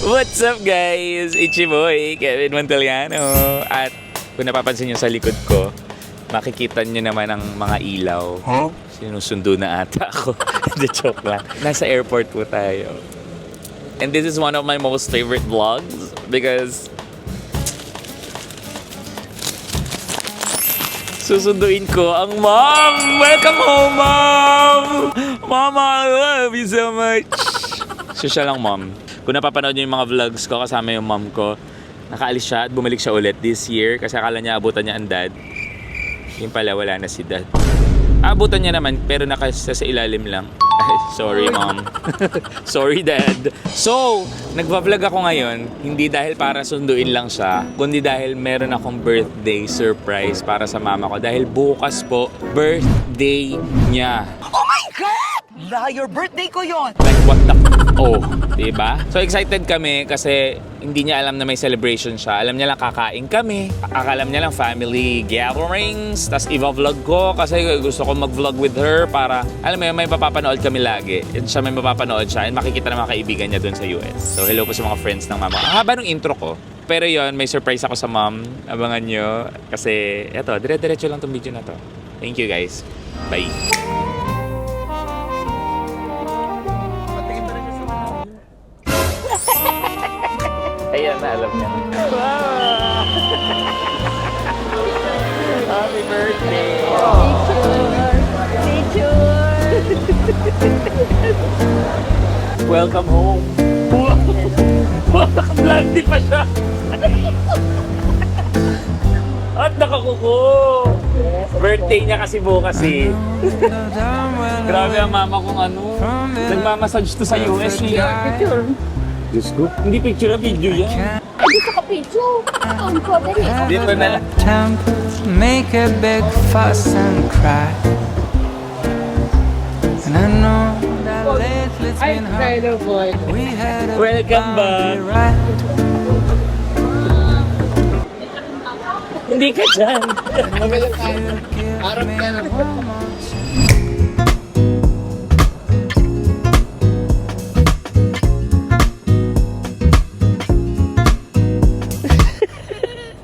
What's up guys? Ichiboy, Kevin Montoliano. At kung napapansin nyo sa likod ko, makikita nyo naman ang mga ilaw. Sinusundo na ata ako. The joke lang. Nasa airport po tayo. And this is one of my most favorite vlogs because susunduin ko ang mom! Welcome home, mom! Mama, I love you so much! So siya lang, mom. Kung napapanood niyo yung mga vlogs ko, kasama yung mom ko, nakaalis siya at bumalik siya ulit this year kasi akala niya abutan niya ang dad. Yung pala, wala na si dad. Abutan niya naman, pero nakasa sa ilalim lang. Ay, sorry, mom. Sorry, dad. So, nagva-vlog ako ngayon, hindi dahil para sunduin lang siya, kundi dahil meron akong birthday surprise para sa mama ko. Dahil bukas po, birthday niya. Oh my God! Your birthday ko yon. Like, what the oh, diba? So, excited kami kasi hindi niya alam na may celebration siya. Alam niya lang kakain kami. Alam niya lang family gatherings. Tapos iba-vlog ko kasi gusto ko mag-vlog with her para, alam mo yun, may mapapanood kami lagi. And siya may mapapanood siya and makikita na mga kaibigan niya dun sa US. So, hello po sa mga friends ng mama. Ang haba ng intro ko. Pero yon, may surprise ako sa mom. Abangan nyo. Kasi, eto, dire-diretso lang tong video na to. Thank you guys. Bye. Ayan na, alam niya. Wow! Happy birthday! Picture! Welcome home! Wow! Naka-blondie pa siya! At nakakuko! Birthday niya kasi bukas eh. Grabe ang mama kong ano. Nagmamassage to sa US eh. Picture! Diyos ko. Hindi picture na video yan. Ay, gusto ka picture! Ang problem eh. Dito na. Make a big fuss and cry. And I know that lately it's been hard. We had a Welcome back. right. Hindi ka dyan. Harap ka na.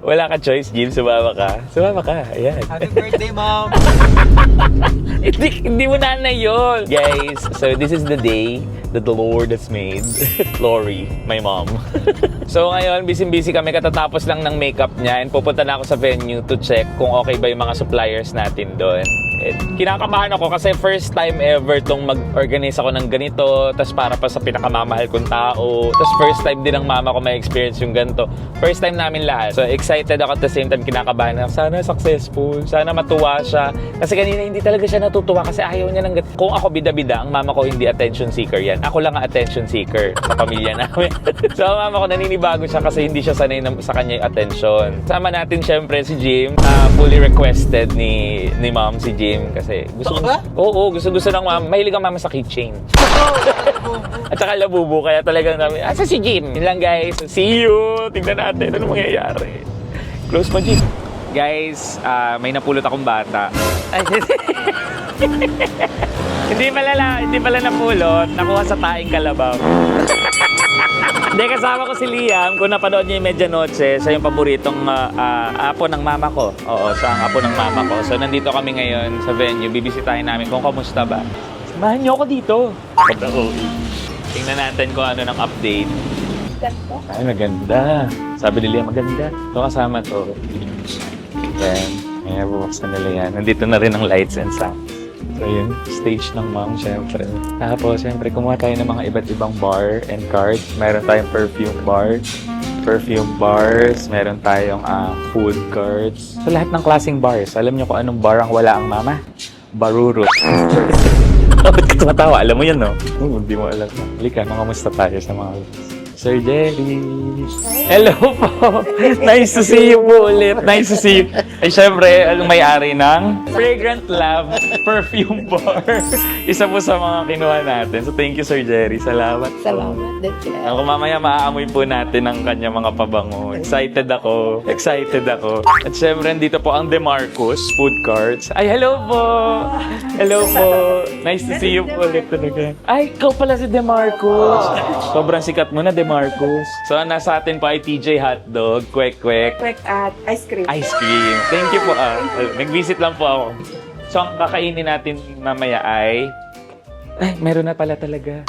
Wala ka choice, Jim. Sumama ka. Sumama ka. Ayan. Happy birthday, Mom! hindi mo na yun. Guys, so this is the day that the Lord has made. Lori, my mom. So ngayon, busy-busy kami katatapos lang ng makeup niya and pupunta na ako sa venue to check kung okay ba yung mga suppliers natin doon. Kinakabahan ako kasi first time ever tong mag-organize ako ng ganito, tas para pa sa pinakamamahal kong tao, tas first time din ng mama ko may experience yung ganito. First time namin lahat. So excited ako at the same time kinakabahan ako. Sana successful, sana matuwa siya. Kasi kanina hindi talaga siya natutuwa kasi ayaw niya ng kung ako bida-bida, ang mama ko hindi attention seeker yan. Ako lang ang attention seeker sa pamilya namin. So ang mama ko naninibago siya kasi hindi siya sanay sa kanya yung attention. Sama natin syempre si Jim, fully requested ni mom si Jim. Kasi gusto gusto ng mama. Mahilig ang mama sa keychain. At saka labubo, kaya talagang namin, asa si Jim? Yun lang guys, see you! Tingnan natin ano mangyayari. Close mo, Jim. Guys, may napulot akong bata. Hindi pala napulot. Nakuha sa taing kalabaw. Hindi, kasama ko si Liam. Kung napanood niyo yung Medianoche, siya yung paboritong apo ng mama ko. Oo, siya ang apo ng mama ko. So, nandito kami ngayon sa venue. Bibisitahin namin kung kamusta ba. Samahan niyo ako dito. Tingnan natin kung ano ng update. Ay, maganda. Sabi ni Liam, maganda. Ito kasama to. Yan. Ayan, bubuksan nila yan. Nandito na rin ang lights and sound. So yun, stage ng mom, syempre. Tapos, syempre, kumuha tayo ng mga iba't ibang bar and cards. Meron tayong perfume bars, meron tayong food cards. So, lahat ng klaseng bars. Alam niyo kung anong bar ang wala ang mama? Barurut. Bakit ka tumatawa? Alam mo yan, no? Hindi mo alam. Halika, mangamusta tayo sa mga Sir Jerry. Hello po. Nice to see you po ulit. Nice to see you. Ay, syempre, ang may-ari ng Fragrant Love Perfume Bar. Isa po sa mga kinuha natin. So, thank you, Sir Jerry. Salamat po. Salamat din sila. Ako mamaya maaamoy po natin ang kanya mga pabango. Excited ako. At syempre, dito po ang DeMarcos Food Carts. Ay, hello po. Hello po. Nice to see you po ulit talaga. Ay, ikaw pala si DeMarcus. Sobrang sikat mo na, DeMarcus. So, nasa atin po ay TJ Hotdog, kwek-kwek, Quick at ice cream. ice cream. Thank you po. Nag-visit lang po ako. So, ang kakainin natin mamaya ay... Ay, meron na pala talaga.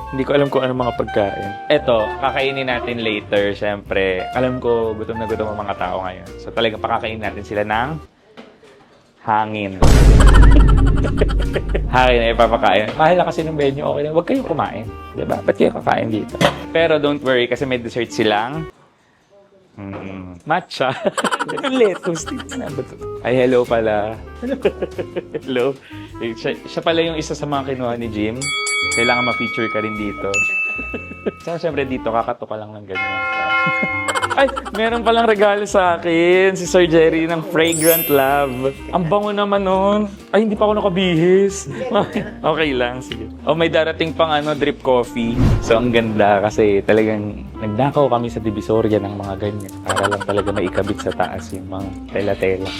Hindi ko alam kung ano mga pagkain. Eto, kakainin natin later, syempre. Alam ko, gutom na gutom ang mga tao ngayon. So, talagang pakakainin natin sila ng hangin. Hangin na ipapakain. Mahal na kasi ng venue, okay na. Huwag kayong kumain. Diba? Ba't kayo kakain dito? Pero don't worry, kasi may dessert silang matcha. Lettuce. Ay, hello pala. Hello. Siya pala yung isa sa mga kinuha ni Jim. Kailangan ma-feature ka rin dito. Saka syempre dito, kakato ka lang ng ganyan. Ay, meron palang regalo sa akin si Sir Jerry ng Fragrant Love. Ang bango naman nun. Ay, hindi pa ako nakabihis. Okay lang, sige. Oh, may darating pang drip coffee. So, ang ganda kasi talagang nagnakaw kami sa Divisoria ng mga ganyan. Para lang talaga maikabit sa taas yung mga tela-tela.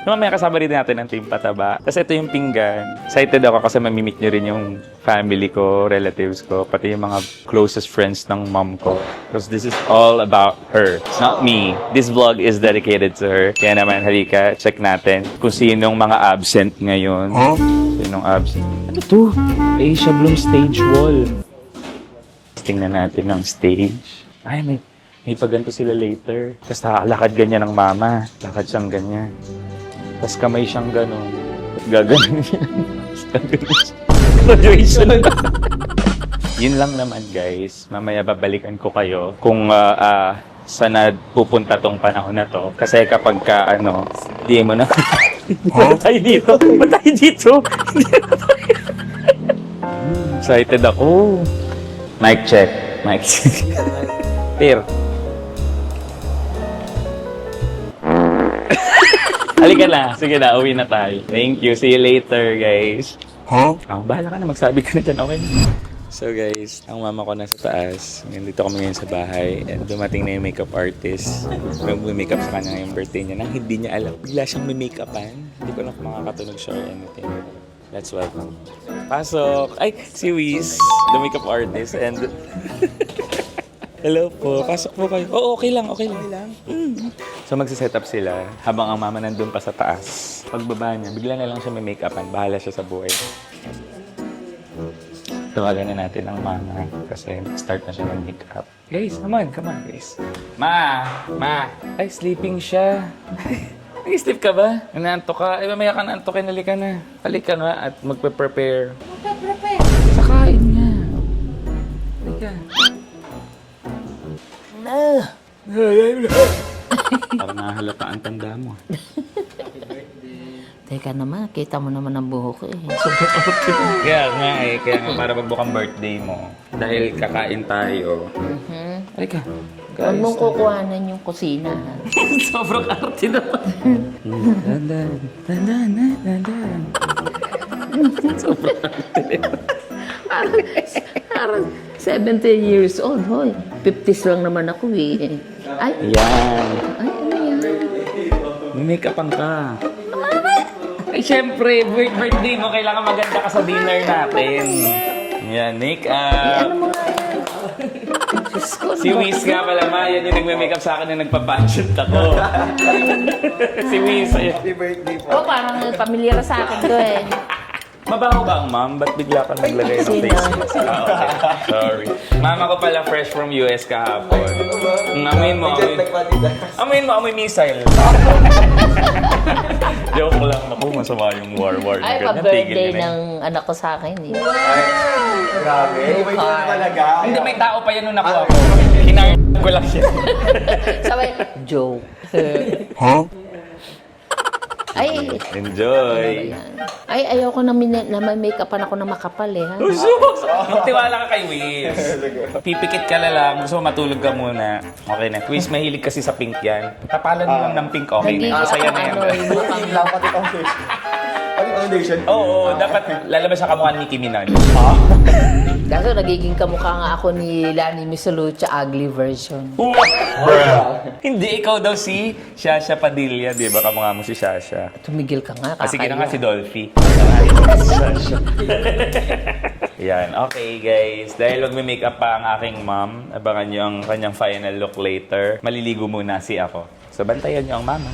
Mamaya kasama rin natin ang Team Pataba. Tapos ito yung pinggan. Excited ako kasi mamimit nyo rin yung family ko, relatives ko, pati yung mga closest friends ng mom ko. Because this is all about her, not me. This vlog is dedicated to her. Kaya naman, halika, check natin kung sinong mga absent ngayon. Sinong absent? Ano to? Asia Bloom Stage Wall. Tingnan natin ang stage. Ay, may paganto sila later. Tapos lakad ganyan ng mama. Lakad siyang ganyan. Tapos kamay siyang gano'n. Gaganon siya. Graduation. Yun lang naman, guys. Mamaya babalikan ko kayo kung saan na pupunta tong panahon na to. Kasi kapag di mo na... Ba't tayo dito? Ba't tayo dito? Excited ako. Mic check. Mic check. Pero... Halika na. Sige na, uwi na tayo. Thank you. See you later, guys. Bahala ka na. Magsabi ka na dyan. Okay na. So, guys, ang mama ko nasa taas. Nandito kami ngayon sa bahay. And dumating na yung makeup artist. Mag-makeup sa kanya ngayong birthday niya. Nang hindi niya alam. Bigla siyang may make-upan. Hindi ko na makakatunog siya or anything. Let's welcome. Pasok. Ay, si Wiz, the makeup artist. And... Hello po. Pasok po kayo. Oo, okay lang. Okay lang. So magsiset up sila habang ang mama nandun pa sa taas. Pagbaba niya, bigla na lang siya may make-upan. Bahala siya sa buhay. Tawagan na natin ang mama kasi start na siya ng make-up. Guys, come on guys. Ma! Ay, sleeping siya. Nag-sleep ka ba? Nanantok ka? Ay, mamaya ka naantokin. Halika na. Halika na at magpe-prepare. Prepare. Sa kain niya. Halika. Parang nahalata ang tanda mo. Teka naman, kita mo naman ang buhok ko eh. Kaya nga para pagbukang birthday mo. Dahil kakain tayo. Halika. Huwag mong kukuhanan yung kusina. Sobrang arte naman. Dandan. Sobrang arte. Parang 70 years old, hoy. 50s lang naman ako eh. Ay, Yan. ano yan? May make-upan ka. Ay, syempre, birthday mo, kailangan maganda ka sa dinner natin. Yan, make-up. Ano mo nga yan? Diyos ko, Si Wiz nga pala, ma. Yan yung nagme-makeup sa akin na nagpa-pageant ako. Si Wiz. Happy birthday po. Oh, parang pamilyar sa akin to eh. Mabaho ba ang ma'am? Ba't bigla ka naglagay ng Sino? face mask? Okay. Sorry. Mama ko pala fresh from US kahapon. Amoyin mo, amoy missile. Joke lang. Naku, masama yung war na Ay, ganyan. pa-birthday Tigil na ng anak ko sa akin eh. Grabe. Iba yun na talaga. Hindi, may tao pa yan nung nakuha ko. Hinar ko lang siya. Sabay, joke. Ay, Enjoy. ay, ayoko na may make-upan ako na makapal eh. Ha? Magtiwala ka kay Wiz. Pipikit ka na lang. Gusto mo matulog ka muna. Okay na. Wiz, mahilig kasi sa pink yan. Tapalan mo lang ng pink. Okay Hindi na. Masaya na yan. Lang pati foundation. Pati foundation. Oo, dapat lalabas sa kamukha ni Nicki Minaj. Kaso nagiging kamukha nga ako ni Lani Misolucha, ugly version. Hindi, ikaw daw si Shasha Padilla, di ba? Kamukha mo si Shasha. Tumigil ka nga, Ah, sige na nga si kakaiyak. Dolphy. siya. Yan, okay guys. Dahil magme-makeup pa ang aking mom, abangan nyo ang kanyang final look later. Maliligo muna si ako. So, bantayan nyo ang mama.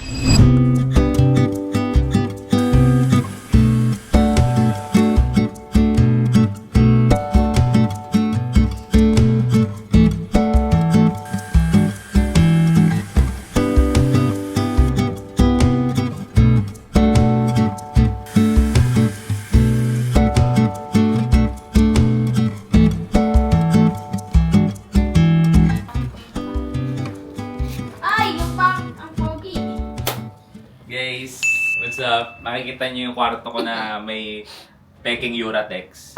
Guys, what's up? Makikita niyo yung kwarto ko na may peking Uratex.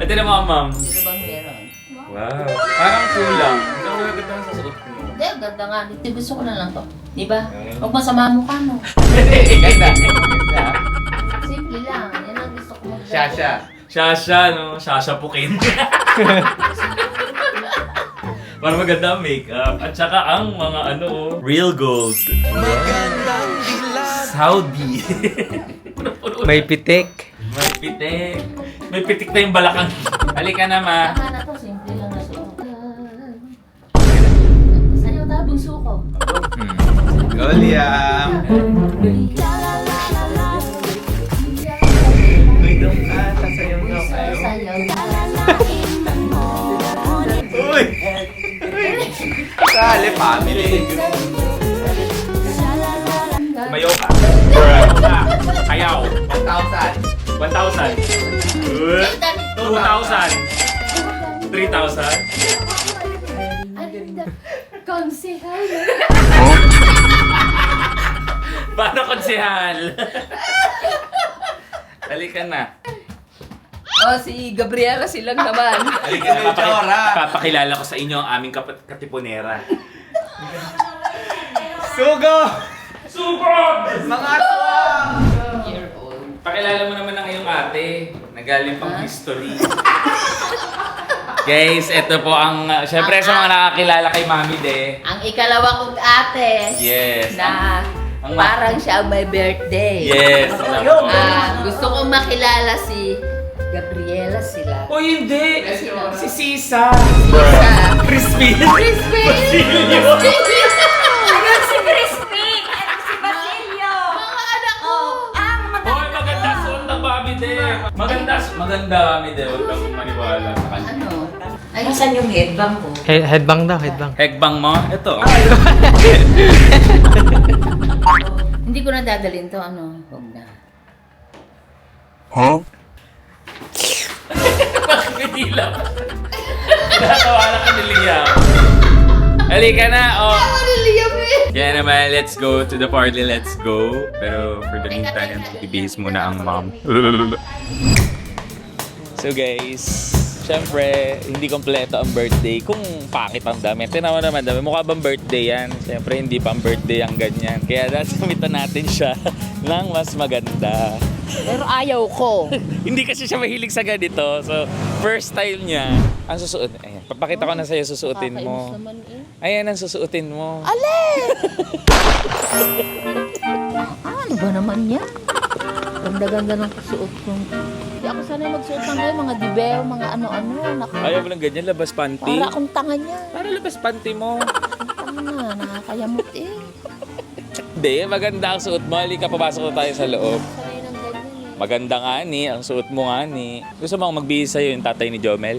Ito na mga ma'am. Sino bang meron? Wow. Parang kulang. Ito ang maganda sa suot mo. Hindi, ang ganda nga. Dito gusto ko na lang to. Di ba? Huwag masama mo ka, no? Ganda. Simple lang. Yan ang gusto ko mag- Shasha, no? Shasha pukin. Para maganda ang makeup. At saka ang mga real gold. Saudi. May pitik. May pitik. May pitik na yung balakang. Halika na, ma. Tama na to. Simple lang na suot. Saan yung tabong suko? Goliam! Freedom ka, sasayaw na kayo. Sayaw. Uy! Sali, family. Mayo ka. Ayaw. 1,000. 1,000. 2,000. 3,000. Konsehal. Paano konsehal? Halika na. Oh, si Gabriela silang naman. Halika na. Papakilala ko sa inyo ang aming katipunera. Sugo! Sugod! Mga aswang! Pakilala mo naman ang iyong ate. Nagaling pang history. Guys, ito po ang... Siyempre sa mga nakakilala kay Mami De. Ang ikalawa kong ate. Yes. Na parang siya ang may birthday. Yes. Gusto kong makilala si Gabriela sila. O hindi! Sino? Si Sisa. Sa Crispin. Crispin! Ayun si Crispin at si Basilio. Mga anak ko! Ang Hoy, maganda suot ng Mami De. Maganda Mami De. Huwag kang maniwala sa kanya. Ano? Ay, saan yung headbang ko? Headbang daw, headbang. Hegbang mo? Ito. Hindi ko na dadalhin to, ano? Huwag na. Bakit hindi lang? Nakakawala ka ni Liam. Halika na, oh. Kaya naman, let's go to the party, let's go. Pero for the meantime, ibihis muna ang mom. So guys, syempre, hindi kompleto ang birthday kung pakit ang damit. Tinawa naman dami, mukha bang birthday yan? Syempre, hindi pa ang birthday ang ganyan. Kaya dasamitan natin siya ng mas maganda. Pero ayaw ko. Hindi kasi siya mahilig sa ganito. So, first time niya, ang susuot. Ayan, papakita ko na sa'yo, susuotin mo. Kakainis naman eh. Ayan ang susuotin mo. Ano ba naman yan? Ganda-ganda ng suot ko. Hindi ako sanay magsuot ng ngayon, mga dibew, mga ano-ano. Ayaw mo ng ganyan, labas panty. Para akong tanga niya. Para labas panty mo. Tanga na, nakakayamot eh. Hindi, maganda ang suot mo. Halika, papasok na tayo sa loob. Sanay ng ganyan eh. Maganda nga ni, ang suot mo nga ni. Gusto mo akong magbihis sa'yo yung tatay ni Jomel?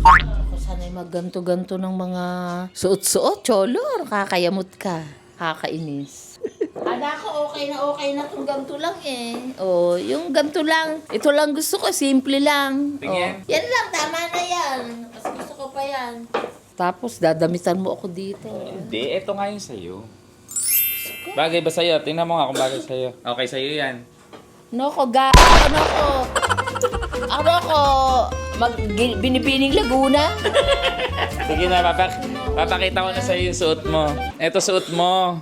Ako sanay magganto-ganto ng mga suot-suot, cholo. Nakakayamot ka. Kakainis. Ada ko, okay na itong ganto lang eh. Oh, yung ganto lang. Ito lang gusto ko, simple lang. Tingin. Oh, yan lang, tama na yan. Mas gusto ko pa yan. Tapos, dadamitan mo ako dito. Hindi, eto nga yung sa'yo. Bagay ba sa'yo? Tingnan mo nga kung bagay sa'yo. Okay sa'yo yan. Ano ko? Binibining Laguna? Sige na, papakita ko na sa'yo yung suot mo. Eto suot mo.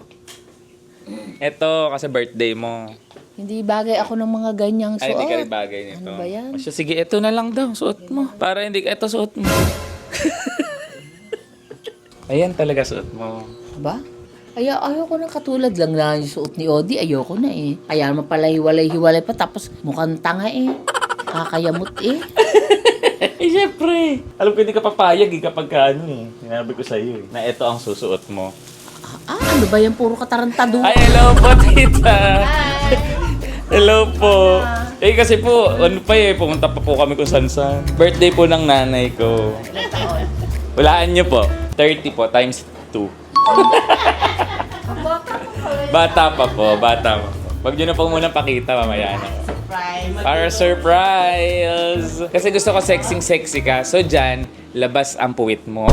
Eto, kasi birthday mo. Hindi bagay ako ng mga ganyang suot. Ay, hindi ka rin bagay nito. Ano ba yan? O siya, sige, eto na lang daw, suot mo. Para hindi, eto suot mo. Ayan talaga suot mo. Ba? Ayoko na katulad lang na yung suot ni Odi. Ayoko na eh. Kaya naman pala hiwalay-hiwalay pa. Tapos mukhang tanga eh. Kakayamot eh. Eh, syempre. Alam ko hindi ka papayag kapag ano eh. Sinabi ko sa'yo eh, na ito ang susuot mo. Ano ba yan? Puro katarantado. Ay, hello po, tita. Hello po. Eh, kasi po, ano pa eh, pumunta pa po kami kung saan-saan. Birthday po ng nanay ko. Walaan niyo po. 30 po, times 2. Bata pa po. Wag niyo na po muna pakita, mamaya na. Para surprise! Kasi gusto ko sexy ka. So dyan, labas ang puwit mo.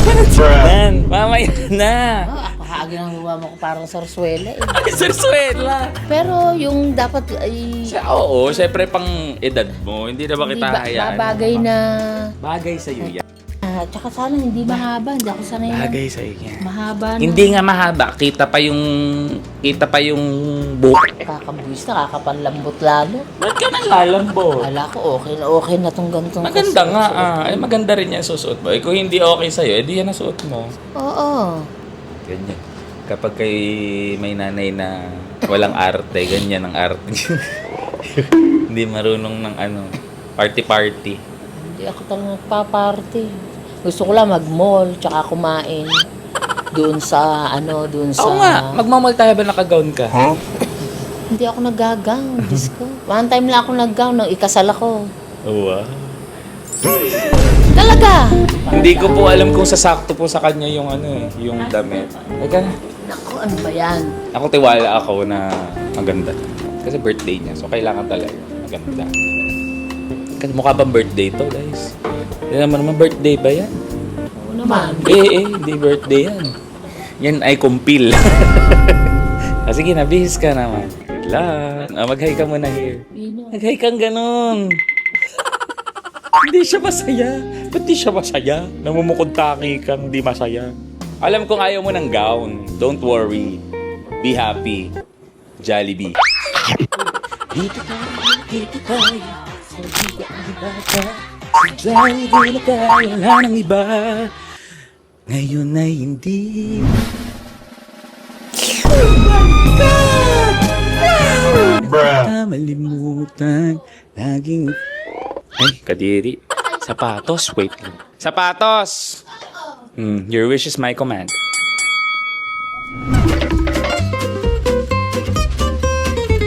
Yan, mamaya na. Ako haagin ang mama ko parang sarsuela eh. Ay, sarsuela! Pero yung dapat ay... Oo, syempre pang edad mo. Hindi na ba kita hayaan? Babagay na... Bagay sa'yo yan. Tsaka sana hindi mahaba. Hindi ako sanay na Bagay sa'yo yan. mahaba na. Hindi nga mahaba. Kita pa yung buhok. Kakabuis na, kakapanlambot lalo. Ba't ka naglalambot? Kala ko okay na tong gantong Maganda nga kasuot. Ay, maganda rin yan susuot mo. Eh, kung hindi okay sa'yo, edi yan ang suot mo. Oo. Ganyan. Kapag kay may nanay na walang arte, ganyan ang arte. Hindi marunong ng party-party. Hindi ako talaga nagpa-party. Gusto ko lang mag-mall, tsaka kumain. Doon sa, doon sa... Oo nga, magmamall tayo ba naka-gown ka? Hindi ako nag-gown, Diyos ko. One time lang ako nag-gown, nang ikasal ako. Wow. Talaga! Hindi ko po alam kung sasakto po sa kanya yung yung damit. Teka na. Naku, ano ba yan? Ako tiwala ako na maganda. Kasi birthday niya, so kailangan talaga maganda. Kasi mukha bang birthday to, guys? Hindi naman birthday ba yan? Oo naman. Hindi birthday yan. Yan ay kumpil. Sige na, bihis ka naman. Good luck. Mag-hi ka muna here. Mag-hi kang ganun. Hindi siya masaya. Ba't di siya masaya? Namumukod taki kang di masaya. Alam kong ayaw mo ng gown. Don't worry. Be happy. Jollibee. Dito tayo. Jollibee na tayo. Wala nang iba. Ngayon ay hindi. Malimutan. Laging... Ay, kadiri. Sapatos. Wait lang. Sapatos! Your wish is my command.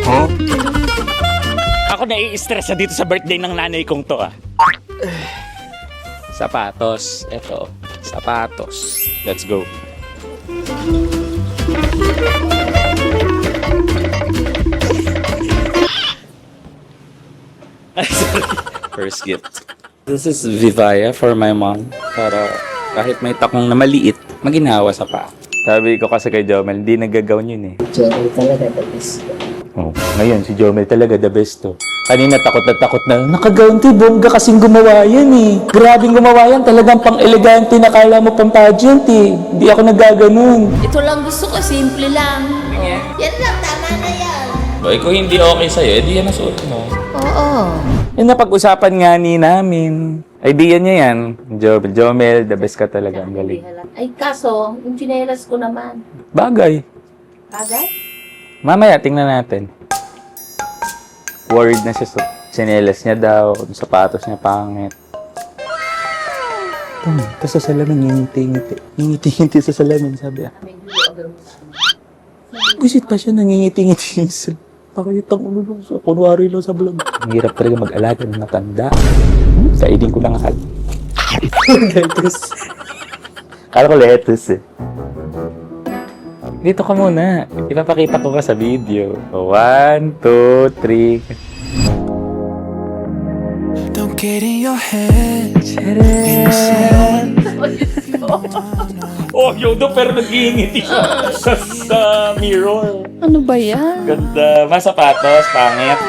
Huh? Ako nai-stress dito sa birthday ng nanay kong to Sapatos. Eto. Sapatos. Let's go. Sorry. First gift. This is Vivaya for my mom. Para kahit may takong na maliit, maginawa sa paa. Sabi ko kasi kay Jomel, hindi nagagawin yun eh. Jomel talaga the best. Oh, ngayon, si Jomel talaga the best to. Kanina takot na, nakagawin to, bongga kasing gumawa yan eh. Grabing gumawa yan, talagang pang-elegante na kala mo pang pageant eh. Hindi ako nagaganon. Ito lang gusto ko, simple lang. Yan lang, tama na yan. Boy, kung hindi okay sa'yo, edi yan ang suot mo. Oo. Yung napag-usapan nga ni namin. Idea niya yan. Jomel, the best ka talaga. Ang galing. Ay, kaso, yung chinelas ko naman. Bagay. Agad? Mamaya, tingnan natin. Worried na siya sa tsinelas niya daw, yung sapatos niya pangit. Tapos sa salamin, ngingiti-ngiti. Ngingiti-ngiti sa salamin, sabi Gusit pa siya, nangingiti-ngiti sa pakayot ang ulo lang sa kunwari lang sa vlog. Ang hirap talaga mag-alaga ng matanda. Kaidin ko lang akal. Lettuce. Kala ko lettuce eh. Dito ka muna. Ipapakita ko ka sa video. 1, 2, 3. Don't get in your head. Oh, Yodo, pero nag-iingiti siya sa mirror. Ano ba yan? Ganda. Mas sapatos, pangit.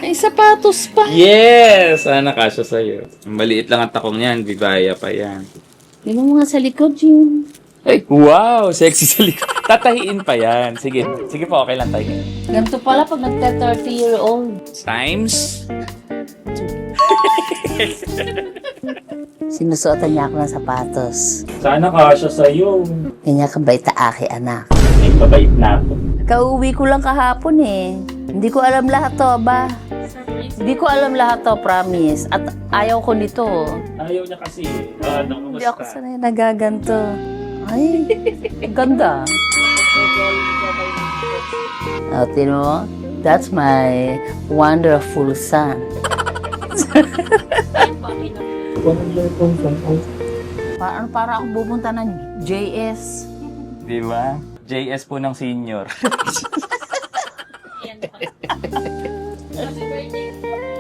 Ay, sapatos pa. Yes! Sana kasya sa'yo. Maliit lang ang takong yan. Vivaya pa yan. Tingnan mo nga sa likod, Jim. Ay, wow! Sexy sa likod. Tatahiin pa yan. Sige. Sige po, okay lang tayo. Ganito pala pag nagka-30-year-old. Times? Sinusuotan niya ako ng sapatos. Sana kasya sa'yo. Kanya kabait ta aki anak. Ay, babait na ako. Kauwi ko lang kahapon eh. Hindi ko alam lahat to, ba? Hindi ko alam lahat to, promise. At ayaw ko nito. Ayaw niya kasi. Hindi ako sanay nagaganto. Ay, ganda. O, tino mo? That's my wonderful son. Para akong pupunta ng JS. Di ba? JS po ng senior.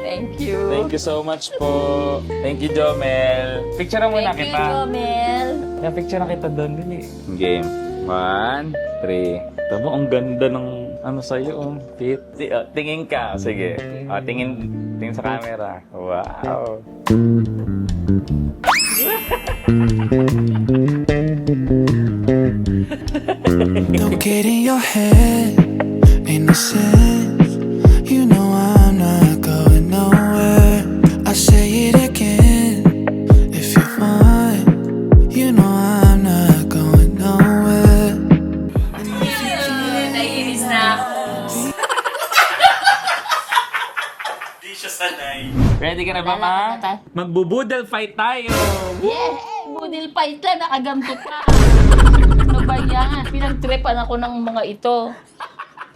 Thank you. Thank you so much po. Thank you, Jomel. Picture muna Thank you, kita. Jomel. Picture na kita doon. Dali. Game. 1, 3. Tama, ang ganda ng ano sa'yo. Oh. Fit. Tingin ka. Sige. Tingin sa camera. Wow. Don't get in your head, ain't no sense. You know I'm not going nowhere. I say it again, if you're fine. You know I'm not going nowhere. Naiinis na ako. Ready ka na ba, ma? Magbubudal fight tayo. Yeah, budil fight lang, nakaganto pa. Ano ba yan? Pinagtripan ako ng mga ito.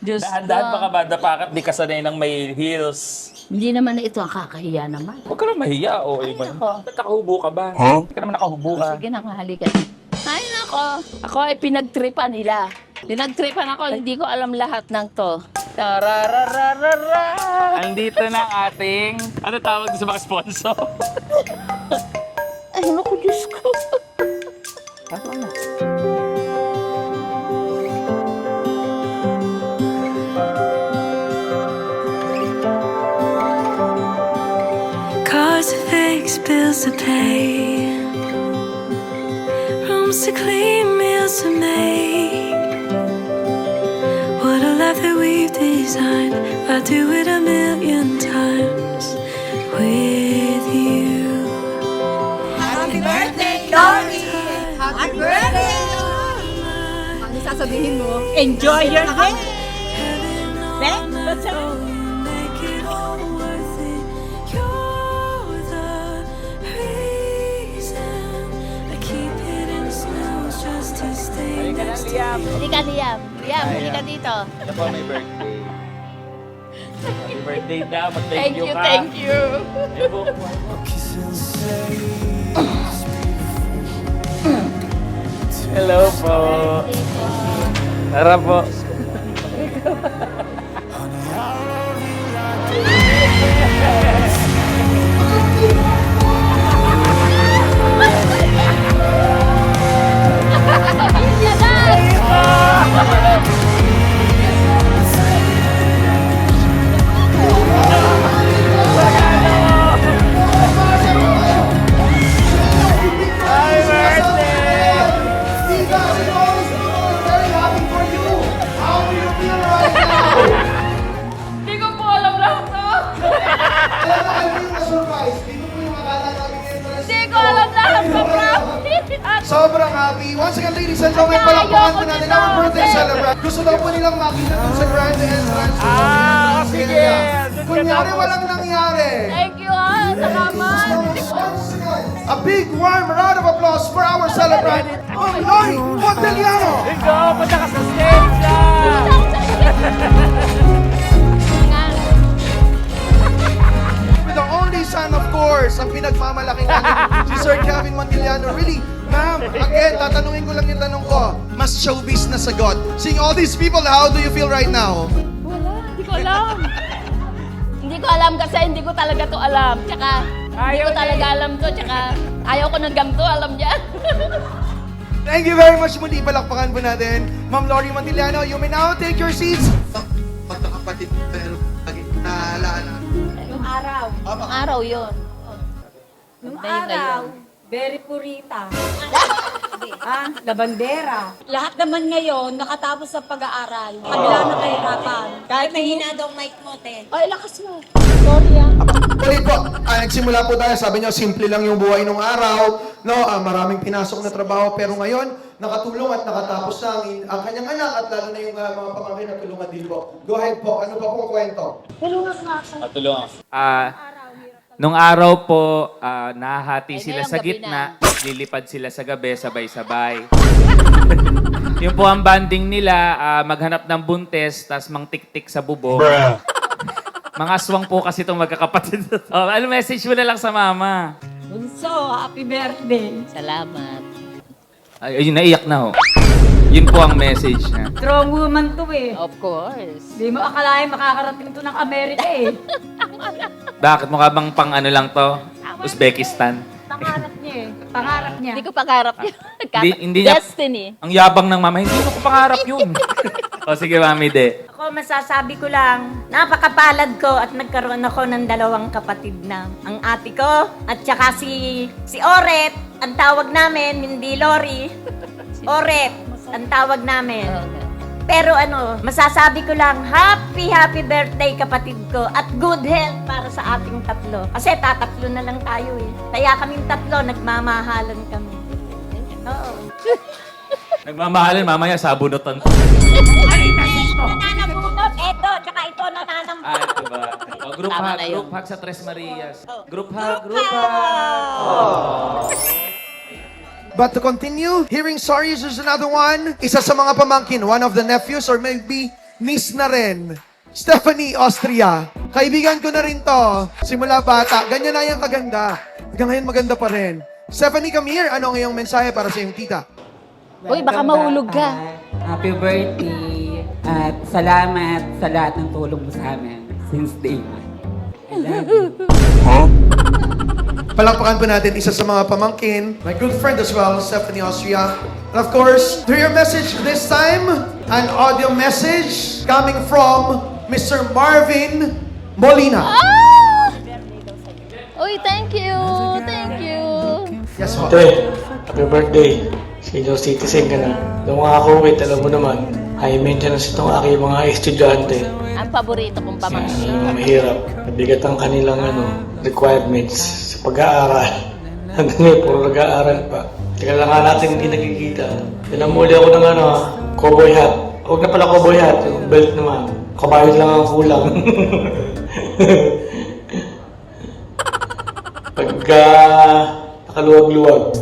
Diyos Dahan-dahan ko. pa ka ba? Dapakat di ka sanay ng may heels. Hindi naman na ito ang kakahiya naman. Huwag ka na mahiya, o. Ay, nako. Ba't nakahubo ka ba? Hindi ka naman nakahubo ka. Sige na nga, halika. Ay, nako. Ako ay pinagtripan nila. Pinagtripan ako, hindi ko alam lahat ng to. Tararararara. Andito na ang ating... Ano tawag sa mga sponsor? Ay, naku, Diyos ko. Ako na. Cars to fix, bills to pay, rooms to clean, meals to make. What a life that we've designed. I'd do it a million times with you. Happy birthday, Dory! Happy birthday! Ano sasabihin mo? Enjoy your day! Make it all worth it. You're the reason I keep hitting snooze just to stay next to you. Halika, Liam. Liam, halika dito. Ito po may birthday. Happy birthday na. Mag-thank Thank you you, ka. thank you. Hello po. Tara po. Happy birthday! Tita, we always very happy for you. How do you feel right now? Hindi ko po alam lahat to. Alam mo, I feel na-surprise. Dito po yung akala namin entrance. Hindi ko alam lahat to, promise. Sobrang happy. Once again, ladies and gentlemen, palakpakan po natin our birthday celebrant. Gusto daw po nilang makita dun sa grand entrance. sige. Kunyari walang nangyari. Thank you, ha. Salamat. A big warm round of applause for our celebrant, Ma'am Lori Monteliano. Ikaw, punta ka sa stage na! With the only son, of course, ang pinagmamalaki natin, si Sir Kevin Monteliano. Really, ma'am, again, tatanungin ko lang yung tanong ko. Mas showbiz na sagot. Seeing all these people, how do you feel right now? Wala, hindi ko alam. Hindi ko alam kasi hindi ko talaga to alam. Tsaka, hindi ko talaga alam to. Tsaka, ayaw ko ng ganito, alam niya. Thank you very much muli. Palakpakan po natin. Ma'am Lori Monteliano, you may now take your seats. Magkakapatid, pero naalala. Nung araw. Ang araw yun. Nung Ganda yun araw. ngayon. Very purita. Labandera. Lahat naman ngayon, nakatapos sa pag-aaral. Kabila ng kahirapan. Kahit mahina daw mic mo, Ted. Ay, lakas mo. Sorry Ulit po, nagsimula po tayo, sabi nyo, simple lang yung buhay nung araw, no? Maraming pinasok na trabaho, pero ngayon, nakatulong at nakatapos na ang kanyang anak at lalo na yung mga pamangkin na tulungan din po. Go ahead po, ano pa pong kwento? Tulungan. Nung araw po, nahahati sila ngayong sa gabi gitna, lilipad sila sa gabi, sabay-sabay. Yung po ang banding nila, maghanap ng buntes, tas mangtik-tik sa bubong. Mga aswang po kasi itong magkakapatid. Ano message mo na lang sa mama? Bunso, happy birthday. Salamat. Ay, ayun, naiyak na ho. Yun po ang message niya. Strong woman to eh. Of course. Di mo akalain makakarating to ng Amerika eh. Bakit? Mukha bang pang ano lang to? Uzbekistan. Pangarap niya eh. Pangarap niya. Hindi ko pangarap yun. Hindi niya- Destiny. Ang yabang ng mama, hindi ko pangarap yun. O sige, Mami De. Ako masasabi ko lang, napakapalad ko at nagkaroon ako ng 2 kapatid na. Ang ate ko at saka si Oret, ang tawag namin, hindi Lori. Oret, ang tawag namin. Pero masasabi ko lang, happy birthday kapatid ko at good health para sa ating tatlo. Kasi tatatlo na lang tayo eh. Kaya kaming tatlo, nagmamahalan kami. Oo. Nagmamahalan, mamaya sabunutan. Nanabunot, eto, tsaka ito nananambunot. Ito ba? O, group Tama hug, na yun. group hug sa Tres Marias. Group hug, group hug. But to continue, hearing stories, there's another one. Isa sa mga pamangkin, one of the nephews or maybe niece na rin. Stephanie Austria. Kaibigan ko na rin to. Simula bata. Ganyan na yung kaganda. Hanggang ngayon maganda pa rin. Stephanie, come here. Ano ngayong mensahe para sa iyong tita? Uy, baka mahulog ka. Happy birthday at salamat sa lahat ng tulong mo sa amin since day one. I love you. Palakpakan po natin isa sa mga pamangkin, my good friend as well, Stephanie Austria. And of course, through your message this time, an audio message coming from Mr. Marvin Molina. Uy, thank you. Thank you. Yes, po. Ate, happy birthday. Senior citizen ka na. Nung ako, alam mo naman, high maintenance itong aking mga estudyante. Ang paborito kong pamangkin. Mahirap. Mabigat ang kanilang requirements sa pag-aaral. Hanggang ngayon, puro nag-aaral pa. Teka lang nga natin hindi nakikita. Pinamuli ako ng cowboy hat. Huwag na pala cowboy hat, yung belt naman. Kabayo lang ang kulang. Pagka nakaluwag-luwag,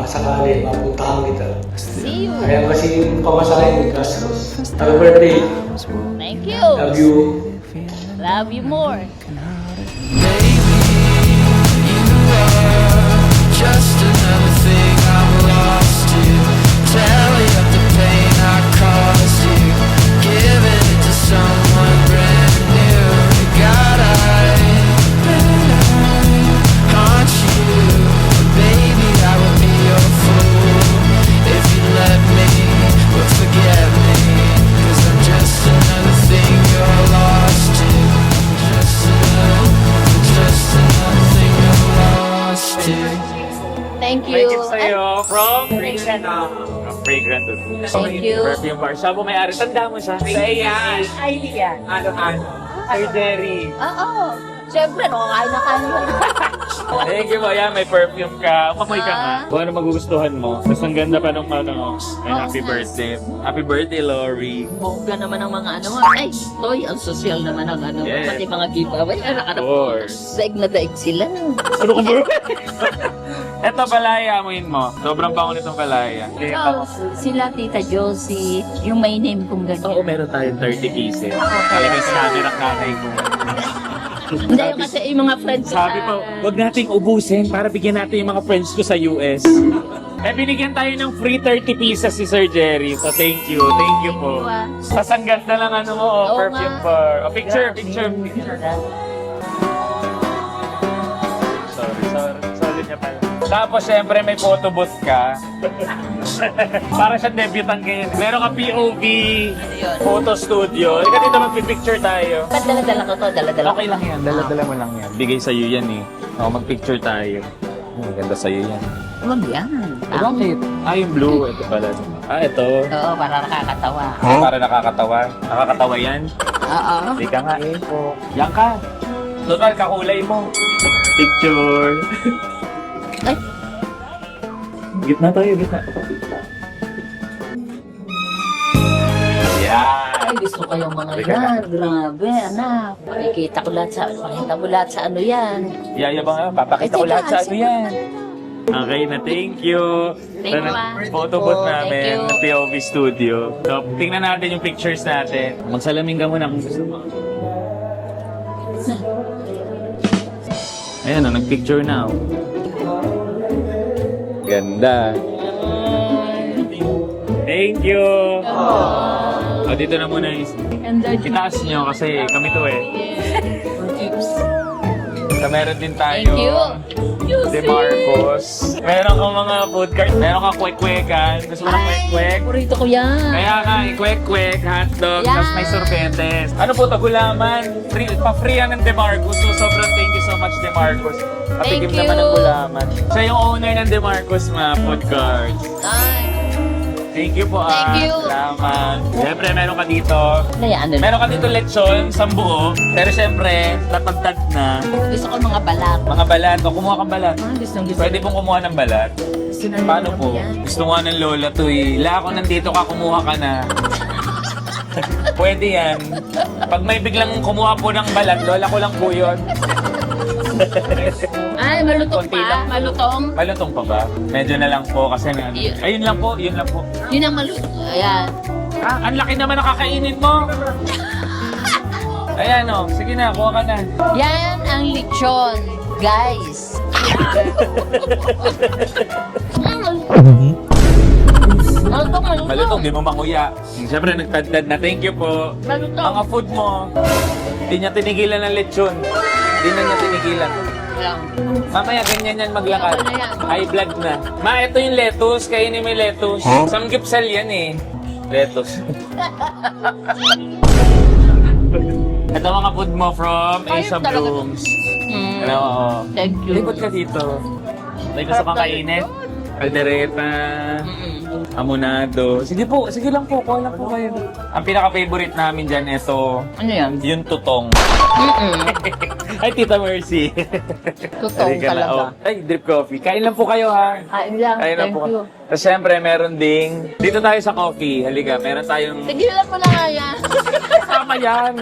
sakali, mapuntahan kita. See you. Kaya kasi yung pamasahin, gastos. Happy birthday. Thank you. Love you. Love you more. Just another thing I've lost you. Tally up the pain I caused you. Giving it to someone brand new. God, I haunt you. Baby, I would be your fool if you let me, but forget me. 'Cause I'm just another thing you're lost to. Just another thing you're lost to. Thank May you. gift sa'yo from Fragrant. From Fragrant. Thank you. Perfume bar. Siya po may-ari. Tanda mo siya. Sa AIA. Idea. Ano? Sir Jerry. Oo. Siyempre, nakakain na kayo. Thank you po. Yan, may perfume ka. Umamoy ka nga. Kung ano magugustuhan mo. Tapos ang ganda pa nung may happy birthday. Happy birthday, Lori. Bongga naman ang mga Ay, Toy, ang social naman ang Yes. Pati mga giveaway. Of course. Daig na daig sila. Ano ko bro? Eto, palaya, amuin mo. Sobrang bango nitong palaya. Sila, Tita Josie, yung may name kong ganyan. Oo, meron tayong 30 pieces. Talagang sa camera nanay ko. Hindi, yung kasi yung mga friends ko Sabi po, wag nating ubusin para bigyan natin yung mga friends ko sa US. Binigyan tayo ng free 30 pieces si Sir Jerry. So thank you po. Sasanggat na lang mo, Oo perfume nga. bar. Picture. Sorry niya pala. Tapos syempre may photo booth ka. Para siyang debutant ngayon. Meron ka POV, photo studio. Ika dito magpipicture tayo. Ba't dala-dala ko to? Dala-dala ko. Okay lang yan, dala-dala mo lang yan. Bigay sa'yo yan eh. O, magpicture tayo. Maganda sa'yo yan. Huwag yan. Bakit? Yung blue. Ito pala. Ito. Oo, para nakakatawa. Para nakakatawa. Nakakatawa yan. Oo. Hindi ka nga. Yan ka. Total, kakulay mo. Picture. Ay. Gitna tayo, gitna. Yan. Ay, gusto ko yung mga Halika yan. Grabe, anak. Pakikita mo lahat sa ano yan. Yayabang nga, papakita ko lahat sa ano yan. Okay na, thank you. Thank you, ah. Photo booth Thank namin you. ng POV Studio. So, tingnan natin yung pictures natin. Magsalamin ka muna kung gusto mo. Ayan o, nag-picture na o. Ganda. Thank you. O, dito na muna yung... Itaas nyo kasi kami to eh. So, meron din tayo. Thank you. De Marcos. Meron kang mga food cart. Meron kang kwek-kwekan. Gusto mo ng kwek-kwek? Purito ko yan. Kaya nga, kwek-kwek, hotdog, Yan. tapos may sorbetes. Ano po, gulaman? Pa-free yan ng De Marcos. So, sobrang thank you so much, De Marcos. Patikim Thank naman you. ng gulaman. Siya yung owner ng De Marcos, mga food carts. Ay. Thank you po, Thank you. Salamat. Siyempre, meron ka dito. Ano? Meron ka dito lechon, sambuo. Pero siyempre, tatagtag na. Gusto ko mga balat. Mga balat. O, kumuha kang balat. Gusto Pwede pong kumuha ng balat. Paano po? Gusto nga ng lola to eh. La, ako nandito ka, kumuha ka na. Pwede yan. Pag may biglang kumuha po ng balat, lola ko lang po yun. Ay, malutong Konti pa. lang. Malutong. Malutong pa ba? Medyo na lang po kasi may ano. Ayun lang po, yun lang po. Yun ang malutong. Ayan. Ang laki naman nakakainin mo. Ayan o, sige na, kuha ka na. Yan ang lechon, guys. Malutong. Malutong, di mo makuya. Siyempre, nagtadtad na. Thank you po. Malutong. Mga food mo, hindi niya tinigilan ng lechon. Hindi na niya tinigilan. Lang. Mamaya, ganyan yan maglakad. Ano yan? High blood na. Ma, ito yung lettuce. Kainin mo yung lettuce. Samgipsal yan eh. Lettuce. Ito mga food mo from Asia talaga. Blooms. Ano, oo. Thank you. Likod ka dito. May gusto kang kainin? Caldereta. Amonado. Sige po, sige lang po. Kuha lang po kayo. Ang pinaka-favorite namin dyan, ito. Ano yan? Yung tutong. Ay, Tita Mercy. Tutong Halika na. talaga. Oh. Ay, drip coffee. Kain lang po kayo, ha? Kain lang. Kain lang Thank po. you. Tapos syempre, meron ding... Dito tayo sa coffee. Halika, meron tayong... Tigilan mo na nga yan. Kasama yan.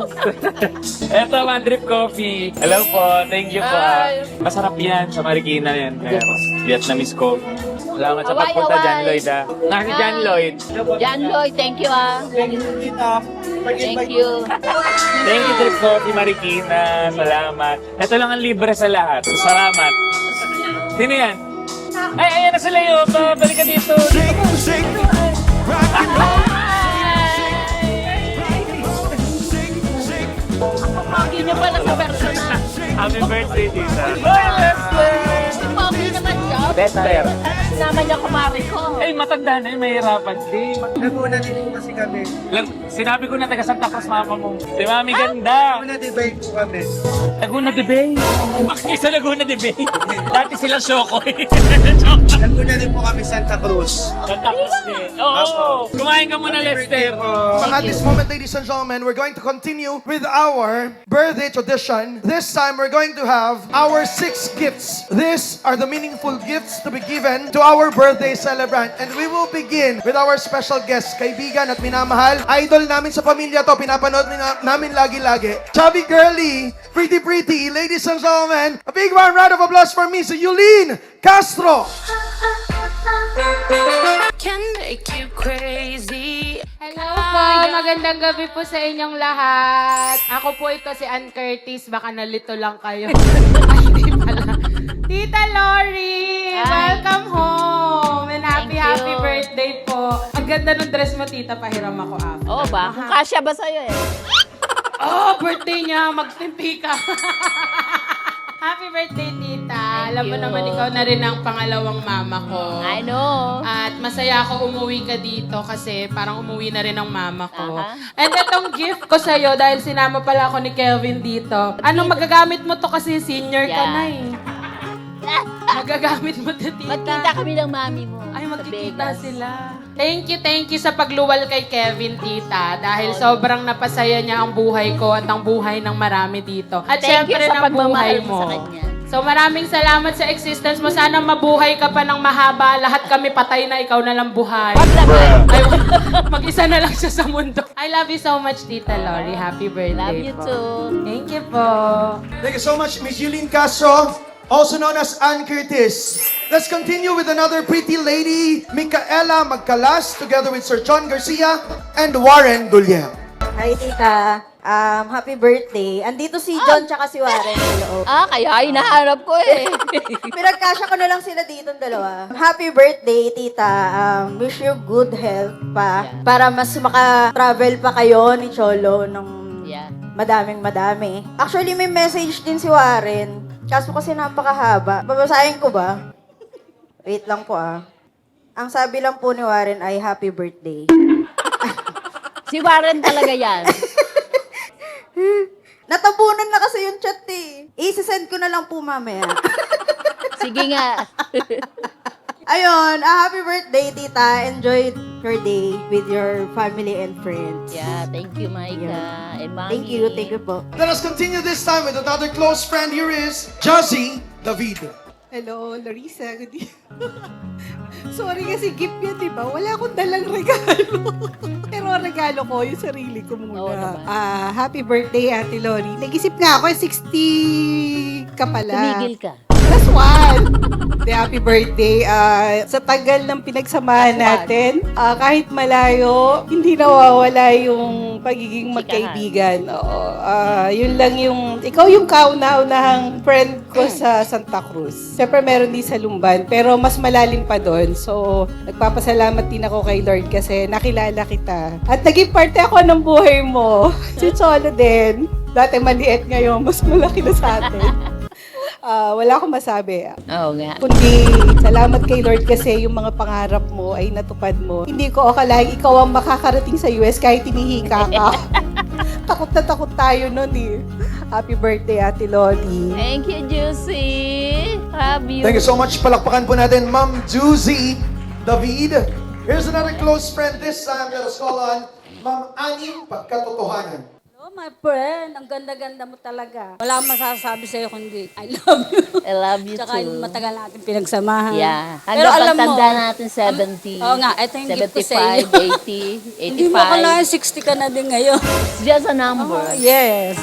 Eto, man, drip coffee. Hello po. Thank you po. Ay. Masarap yan. Sa Marikina yan. Kaya, Vietnamese coffee. Salamat sa Away, pagpunta, away. John Lloyd, ha? Si John Lloyd. Jan Lloyd, thank you ah. Thank you. Thank you, Drip Coffee Marikina. Salamat. Ito lang ang libre sa lahat. Salamat. Sino yan? Ay, ayan na sila yun. Balik ka dito. Pogi niya pala sa personal. Happy birthday, tita. Pogi naman siya. Bester. Naman niya kumari ko. Ay, matanda na yun. Mahirapan din. Naguna din po kasi kami. Sinabi ko na taga Santa Cruz mama mo. Si Mami ganda. Naguna-debate po kami. Laguna de Bay. Bakit sa Laguna de Bay? Dati sila Shoko eh. Naguna din po kami Santa Cruz. Santa Cruz din. Oo. Kumain ka muna, Lester. At this moment, ladies and gentlemen, we're going to continue with our birthday tradition. This time, we're going to have our 6 gifts. These are the meaningful gifts to be given to our birthday celebrant. And we will begin with our special guest, kaibigan at minamahal. Idol namin sa pamilya to, pinapanood namin lagi-lagi. Chubby Girly, pretty, ladies and gentlemen, a big round of applause for Miss Yulene Castro. Can make you crazy. Hello po, magandang gabi po sa inyong lahat. Ako po ito si Ann Curtis, baka nalito lang kayo. Ay, di pala. Tita Lori, welcome home and happy birthday po. Ang ganda ng dress mo, tita, pahiram ako after. Oo ba? Kung kasya ba sa'yo eh? Oh, birthday niya, magtimpi ka. Happy birthday, tita. Alam mo you. naman, ikaw na rin ang pangalawang mama ko. I know. At masaya ako umuwi ka dito kasi parang umuwi na rin ang mama ko. Aha. And itong gift ko sa'yo, dahil sinama pala ako ni Kelvin dito. Anong magagamit mo to kasi senior ka Yeah. na eh. Magagamit mo to, tita. Magkita kami ng mami mo. Ay, sa magkikita Vegas. sila. Thank you sa pagluwal kay Kevin, tita. Dahil sobrang napasaya niya ang buhay ko at ang buhay ng marami dito. At Thank you syempre sa ng buhay pagmamahal mo mo. sa kanya. So maraming salamat sa existence mo. Sana mabuhay ka pa ng mahaba. Lahat kami patay na, ikaw na lang buhay. Ay, mag-isa na lang siya sa mundo. I love you so much, Tita Lori. Happy birthday Love you po. too. Thank you po. Thank you so much, Miss Yulene Castro, also known as Ann Curtis. Let's continue with another pretty lady, Micaela Magcalas, together with Sir John Garcia and Warren Duliem. Hi, tita. Happy birthday. Andito si John tsaka si Warren. Hello. Kaya hinahanap ko eh. Pinagkasya ko na lang sila dito ang dalawa. Happy birthday, tita. Wish you good health pa. Para mas maka-travel pa kayo ni Cholo ng Yeah. madaming-madami. Actually, may message din si Warren. Kaso kasi napakahaba. Babasahin ko ba? Wait lang po Ang sabi lang po ni Warren ay happy birthday. Si Warren talaga yan. Natabunan na kasi yung chat eh. I-send ko na lang po mamaya. Sige nga. Ayun, happy birthday, tita. Enjoy your day with your family and friends. Yeah, thank you, Maika. And Mami. Thank you po. Let us continue this time with another close friend. Here is Josie David. Hello, Larissa. Good evening. Sorry kasi gift yan, di ba? Wala akong dalang regalo. Pero ang regalo ko, yung sarili ko muna. Oo naman. Happy birthday, Ate Lori. Nag-isip nga ako, 60 ka pala. Tumigil ka. Plus one. Happy birthday. Sa tagal ng pinagsamahan natin, kahit malayo, hindi nawawala yung pagiging magkaibigan. Oo. Yun lang yung, ikaw yung kauna-unahang friend ko sa Santa Cruz. Siyempre meron din sa Lumban, pero mas malalim pa doon. So, nagpapasalamat din ako kay Lord kasi nakilala kita. At naging parte ako ng buhay mo. Si Cholo din. Dati maliit ngayon, mas malaki na sa atin. Wala akong masabi. Oo nga. Kundi, salamat kay Lord kasi yung mga pangarap mo ay natupad mo. Hindi ko akalaing ikaw ang makakarating sa US kahit tinihika ka. Takot na takot tayo nun eh. Happy birthday, Ate Loli. Thank you, Juicy. Love you. Thank you so much. Palakpakan po natin, Ma'am Josie David. Here's another close friend. This time, let us call on Ma'am Annie Pagkatotohanan. Oh, my friend. Ang ganda-ganda mo talaga. Wala akong masasabi sa'yo kundi I love you. I love you Tsaka too. matagal natin pinagsamahan. Yeah. Pero Hanggang alam mo, pagtanda natin 70. Oo nga, ito yung gift ko sa iyo. 75, 80, 85. Hindi mo akalain 60 ka na din ngayon. Just a number. Oh, yes.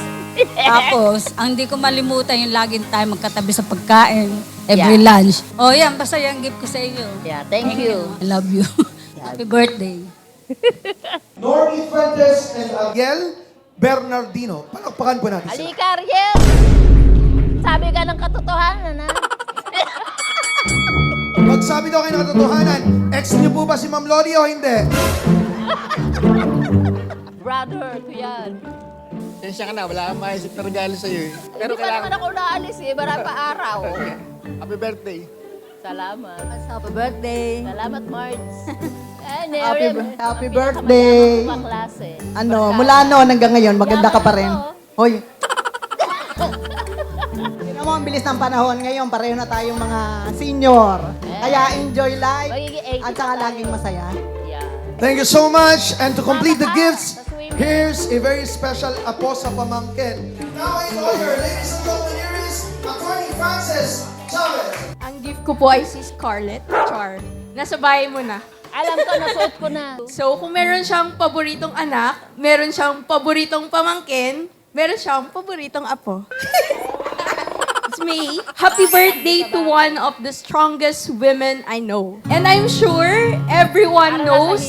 Tapos, ang hindi ko malimutan yung laging tayo magkatabi sa pagkain. Every lunch. Oh, yan. Basta yung gift ko sa iyo. Yeah, thank you. I love you. Happy birthday. Norby Fuentes and Ariel Bernardino. Palakpakan po natin sila. Halika, Ariel! Sabi ka ng katotohanan, ha? Magsabi daw kayo ng katotohanan, ex niyo po ba si Ma'am Loli o hindi? Brother, ko yan. Tensya ka na, wala kang maisip na regalo sa'yo eh. Hindi pa naman ako naalis eh. Marami pa araw. Happy birthday. Salamat. Happy birthday. Salamat, Marge. Happy birthday. Mula noon hanggang ngayon, maganda ka pa rin. Hoy. Tingnan mo, ang bilis ng panahon ngayon. Pareho na tayong mga senior. Kaya enjoy life Magiging 80 at saka tayo. laging masaya. Yeah. Thank you so much. And to complete the gifts, here's a very special apo sa pamangkin. Now I call her, ladies and gentlemen, here is Attorney Frances Chavez. Ang gift ko po ay si Scarlett Char. Nasa bahay mo na. Alam ko, nasuot ko na. So, kung meron siyang paboritong anak, meron siyang paboritong pamangkin, meron siyang paboritong apo. It's me. Happy birthday to one of the strongest women I know. And I'm sure everyone knows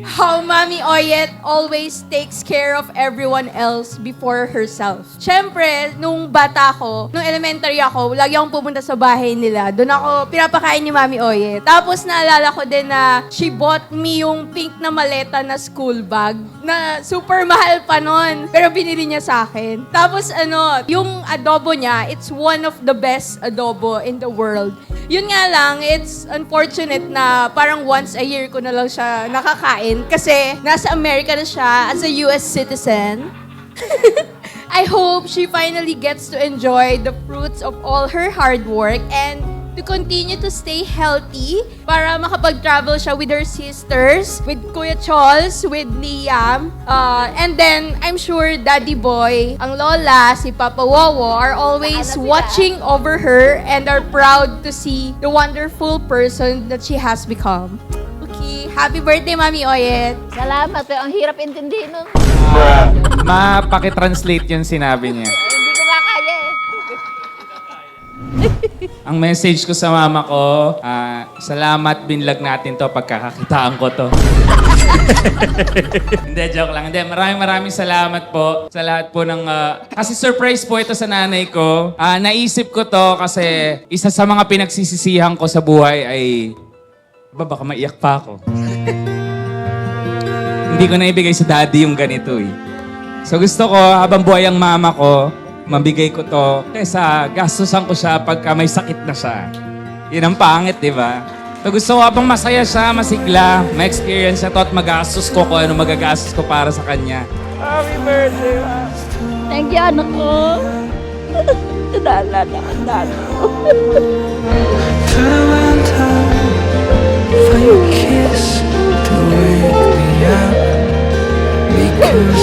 how Mami Oyet always takes care of everyone else before herself. Siyempre, nung bata ko, nung elementary ako, lagi akong pumunta sa bahay nila. Doon ako pinapakain ni Mami Oyet. Tapos naalala ko din na she bought me yung pink na maleta na school bag na super mahal pa nun. Pero binili niya sa akin. Tapos yung adobo niya, it's one of the best adobo in the world. Yun nga lang, it's unfortunate na parang once a year ko na lang siya nakakain kasi nasa America na siya as a US citizen. I hope she finally gets to enjoy the fruits of all her hard work and to continue to stay healthy para makapag-travel siya with her sisters, with Kuya Chols, with Liam. And then, I'm sure Daddy Boy, ang lola, si Papa Wowo, are always watching over her and are proud to see the wonderful person that she has become. Okay, happy birthday, Mami Oyet. Salamat. Ang hirap intindihin nun. Mapaki-translate yung sinabi niya. Hindi ko makaya eh. Ang message ko sa mama ko, salamat, binlag natin to, pagkakakitaan ko to. Hindi, joke lang. Hindi, maraming salamat po sa lahat po ng... kasi surprise po ito sa nanay ko. Naisip ko to kasi isa sa mga pinagsisisihan ko sa buhay ay... baka maiyak pa ako. Hindi ko naibigay sa daddy yung ganito eh. So gusto ko, habang buhay ang mama ko, mabigay ko to kaysa gastusan ko siya pagka may sakit na siya. Yun ang pangit, di ba? So gusto ko habang masaya siya, masigla, ma-experience siya to at magastos ko kung ano magagastos ko para sa kanya. Happy birthday, ma! Thank you, anak ko. Naalala ko. Farewell time for your kiss to wake me up, because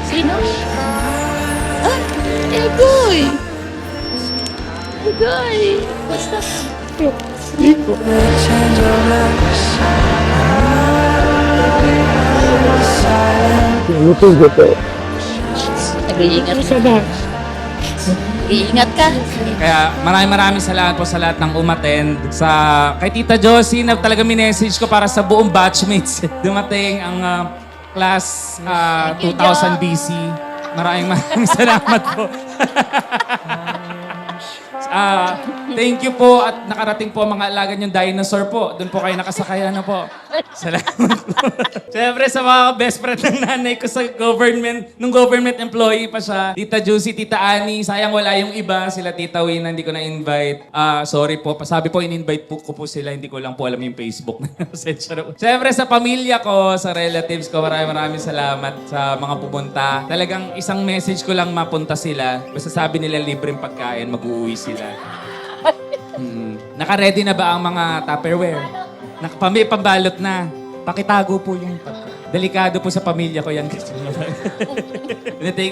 Sino? Egoy! Egoy! Basta. Nag-iingat ka na. Iingat ka. Kaya maraming salamat po sa lahat ng umattend. Kay Tita Josie na talaga minessage ko para sa buong batchmates. Dumating ang class 2000 BC. Maraming salamat po. Thank you po at nakarating po ang mga alaga niyong dinosaur po. Doon po kayo nakasakay, ano po. Salamat po. Siyempre sa mga best friend ng nanay ko sa government, nung government employee pa siya, Tita Juicy, Tita Annie, sayang wala yung iba, sila Tita Wina, hindi ko na-invite. Sorry po, sabi po in-invite po ko po sila, hindi ko lang po alam yung Facebook. Siyempre sa pamilya ko, sa relatives ko, maraming salamat sa mga pupunta. Talagang isang message ko lang mapunta sila. Basta sabi nila libreng pagkain, mag-uuwi sila. Naka-ready na ba ang mga Tupperware? Pambalot na. Pakitago po yung delikado po sa pamilya ko yan.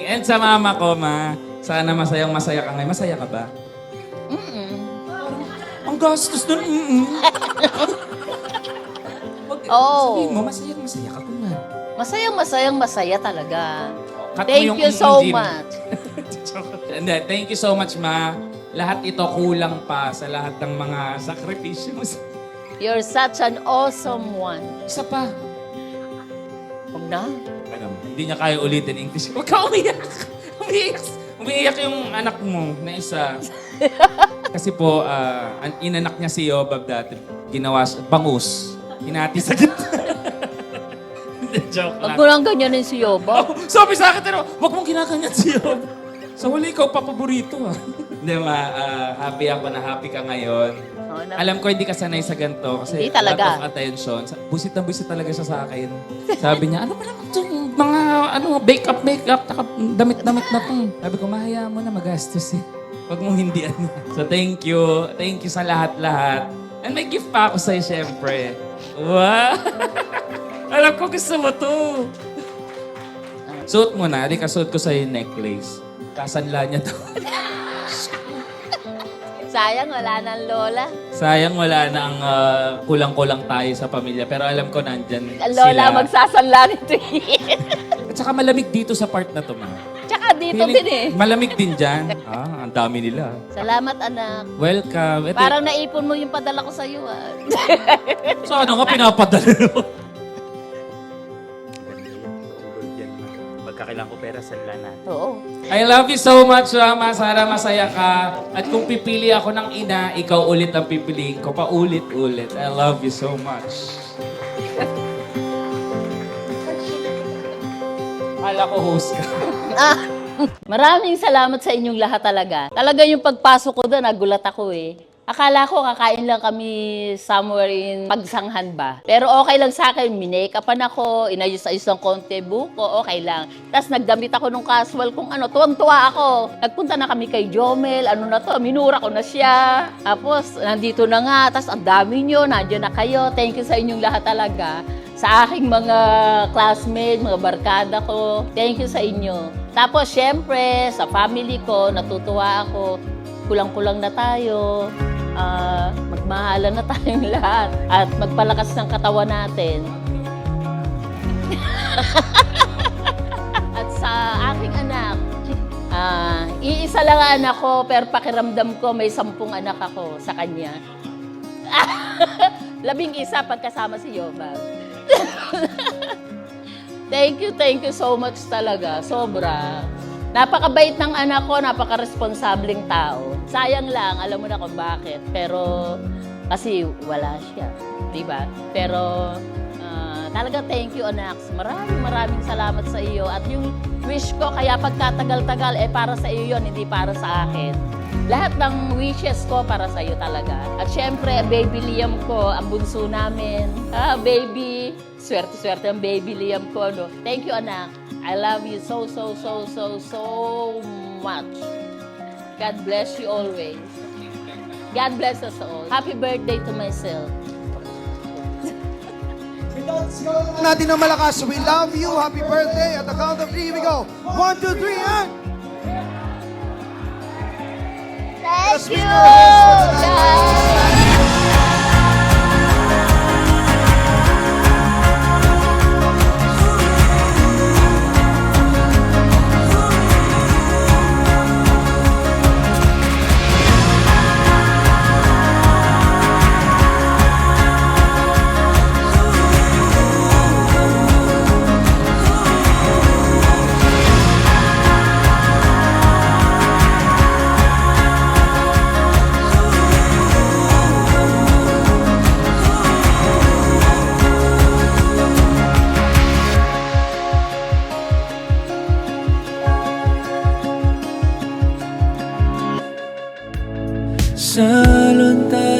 And sa mama ko, ma, sana masayang-masaya ka ngayon. Masaya ka ba? Ang gastos nun. Sabihin mo, masayang-masaya ka po, ma. Masaya talaga. Cut mo Thank yung you so engine. much. Hindi, thank you so much, ma. Lahat ito kulang pa sa lahat ng mga sakripisyo mo. You're such an awesome one. Isa pa. Huwag na. Hindi niya kaya ulitin English. Huwag ka umiyak. Umiiyak yung anak mo na isa. Kasi po, inanak niya si Yobab dati. Ginawa bangus. Hinati sa gitna. Joke lang. Huwag mo lang ganyanin si Yoba. Sabi sa akin, pero huwag mong ginaganyan si Yob. Sa huli, ikaw papaborito Hindi happy ako na happy ka ngayon. Alam ko hindi ka sanay sa ganito kasi Hindi talaga. lot of attention. Busit na busit talaga siya sa akin. Sabi niya, ano ba naman itong mga makeup, taka damit-damit na to. Sabi ko, mahaya mo na magastos eh. Huwag mong hindian niya. So thank you. Thank you sa lahat-lahat. And may gift pa ako sa'yo, syempre. Wow! Alam ko gusto mo to. Suot mo na. Di ka suot ko sa'yo yung necklace. Kasanla niya to. Sayang, wala na ang lola. Sayang wala na ang kulang-kulang tayo sa pamilya. Pero alam ko nandyan Ang lola sila. magsasanla nito. At saka malamig dito sa part na to, ma. Tsaka dito din eh. Malamig din dyan. Ang dami nila. Salamat, anak. Welcome. Parang naipon mo yung padala ko sa'yo, ah. So ano nga pinapadala mo? Magkakailangan ko pera sa lana. Oo. I love you so much, Mama. Sana masaya ka. At kung pipili ako ng ina, ikaw ulit ang pipiliin ko. Paulit-ulit. I love you so much. Akala ko host ka. Maraming salamat sa inyong lahat talaga. Talaga yung pagpasok ko doon, nagulat ako eh. Akala ko kakain lang kami somewhere in Pagsanghan ba. Pero okay lang sa akin, minake-upan ako, inayos-ayos ng konti, buko, okay lang. Tapos nagdamit ako nung casual kung ano, tuwang-tuwa ako. Nagpunta na kami kay Jomel, ano na to, minura ko na siya. Tapos nandito na nga, tapos ang dami nyo, nandiyan na kayo. Thank you sa inyong lahat talaga. Sa aking mga classmates, mga barkada ko, thank you sa inyo. Tapos syempre, sa family ko, natutuwa ako. Kulang-kulang na tayo. Magmahalan na tayong lahat at magpalakas ng katawan natin. At sa aking anak, iisa lang ang anak ko pero pakiramdam ko may 10 anak ako sa kanya. 11 pagkasama si Yobab. Thank you so much talaga. Sobra. Napakabait ng anak ko, napaka-responsableng tao. Sayang lang, alam mo na kung bakit. Pero, kasi wala siya. Diba? Pero, talaga thank you, anak. Maraming salamat sa iyo. At yung wish ko, kaya pagkatagal-tagal, para sa iyo yon, hindi para sa akin. Lahat ng wishes ko para sa iyo talaga. At syempre, baby Liam ko, ang bunso namin. Baby, swerte-swerte ang baby Liam ko. No? Thank you, anak. I love you so much. God bless you always. God bless us all. Happy birthday to myself. Natin ng malakas. We love you. Happy birthday. At the count of 3, we go. 1, 2, 3, and... Thank you! Salud tayo